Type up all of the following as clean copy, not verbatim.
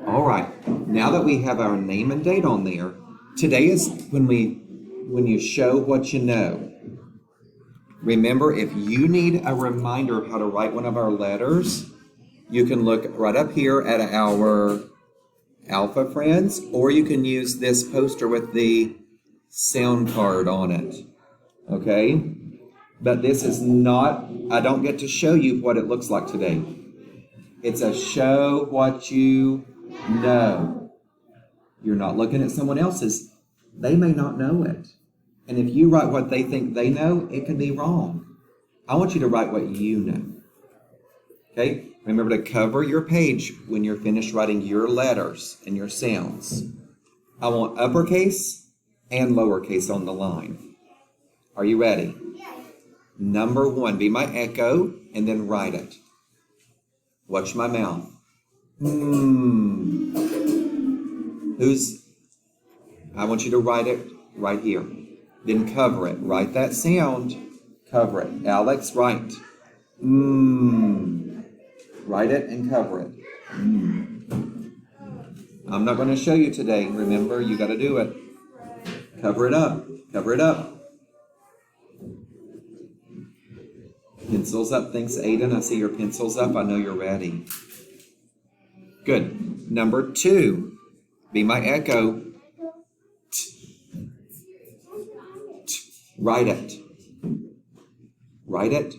All right. Now that we have our name and date on there, today is when you show what you know. Remember, if you need a reminder of how to write one of our letters, you can look right up here at our Alpha Friends, or you can use this poster with the sound card on it. Okay? But this is not, I don't get to show you what it looks like today. It's a show what you know. You're not looking at someone else's. They may not know it. And if you write what they think they know, it can be wrong. I want you to write what you know. Okay? Remember to cover your page when you're finished writing your letters and your sounds. I want uppercase and lowercase on the line. Are you ready? Number 1, be my echo, and then write it. Watch my mouth. I want you to write it right here. Then cover it. Write that sound. Cover it. Alex, write. Write it and cover it. I'm not going to show you today. Remember, you got to do it. Cover it up. Cover it up. Pencils up. Thanks, Aiden. I see your pencils up. I know you're ready. Good. Number 2. Be my echo. Write it. Write it.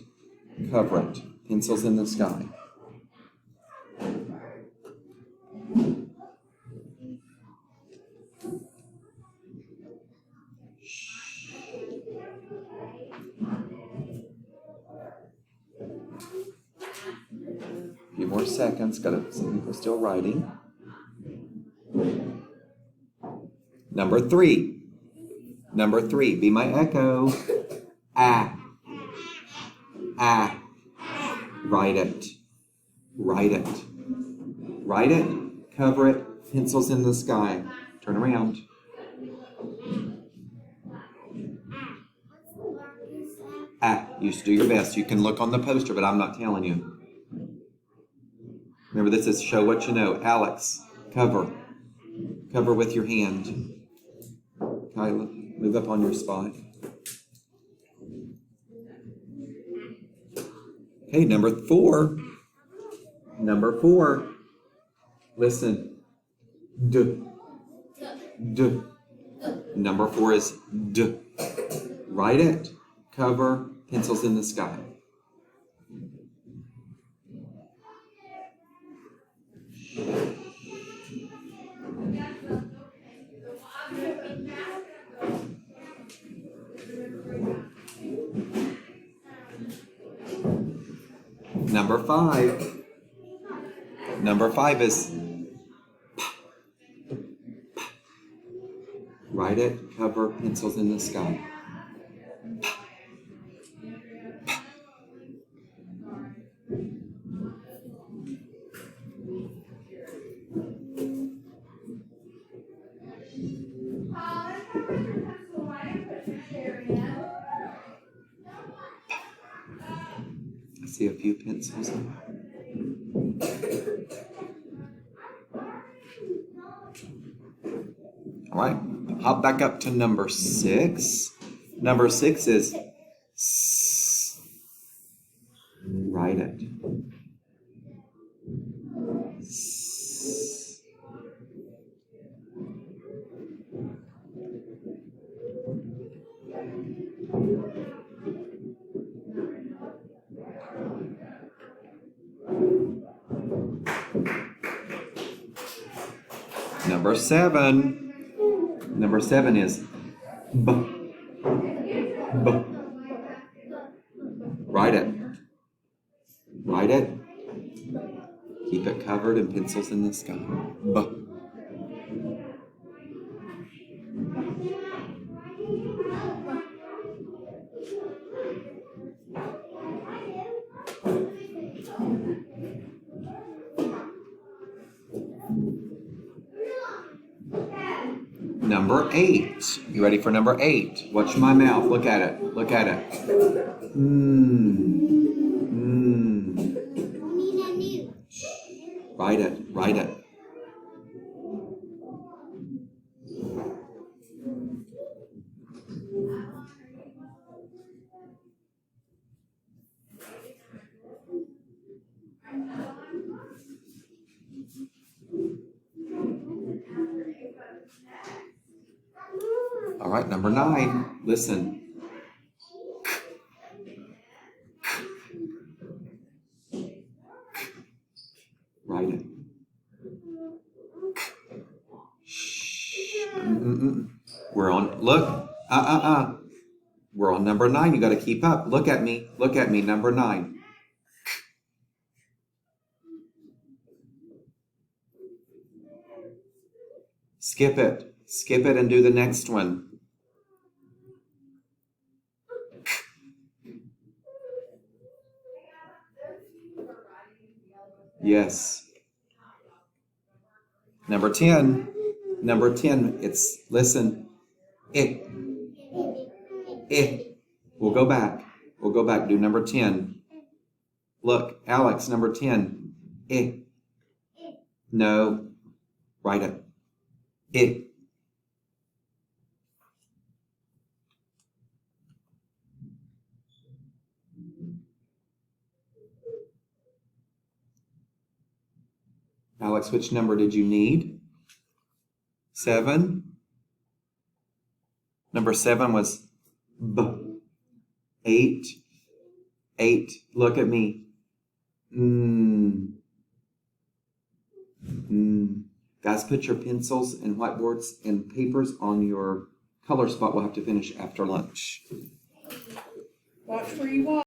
Cover it. Pencils in the sky. A few more seconds. Some people still writing. Number 3. Number 3. Be my echo. Ah. Ah. Write it. Write it. Write it. Cover it. Pencils in the sky. Turn around. Ah. You should do your best. You can look on the poster, but I'm not telling you. Remember, this is show what you know. Alex, cover. Cover with your hand. Kyla, move up on your spot. Okay, number 4. Number 4. Listen. D. D. Number 4 is D. Write it. Cover. Pencils in the sky. Number 5. Number 5 is P. Write it, cover, pencils in the sky. I see a few pencils. All right, hop back up to number 6. Number 6 is S. Write it. S. Number 7. Number 7 is B. B. Write it. Write it. Keep it covered in pencils in the sky. B. Number 8. You ready for number 8? Watch my mouth. Look at it. Look at it. Write it. Write it. All right, number 9. Listen. Write it. Shh. We're on, look. We're on number 9. You got to keep up. Look at me. Look at me. Number 9. Skip it. Skip it and do the next one. Yes. Number 10. Number 10. It's, listen. We'll go back. We'll go back. Do number 10. Look, Alex, number 10. No. Write it. Alex, which number did you need? 7. Number 7 was B. 8. 8. Look at me. Guys, put your pencils and whiteboards and papers on your color spot. We'll have to finish after lunch. Watch where you walk.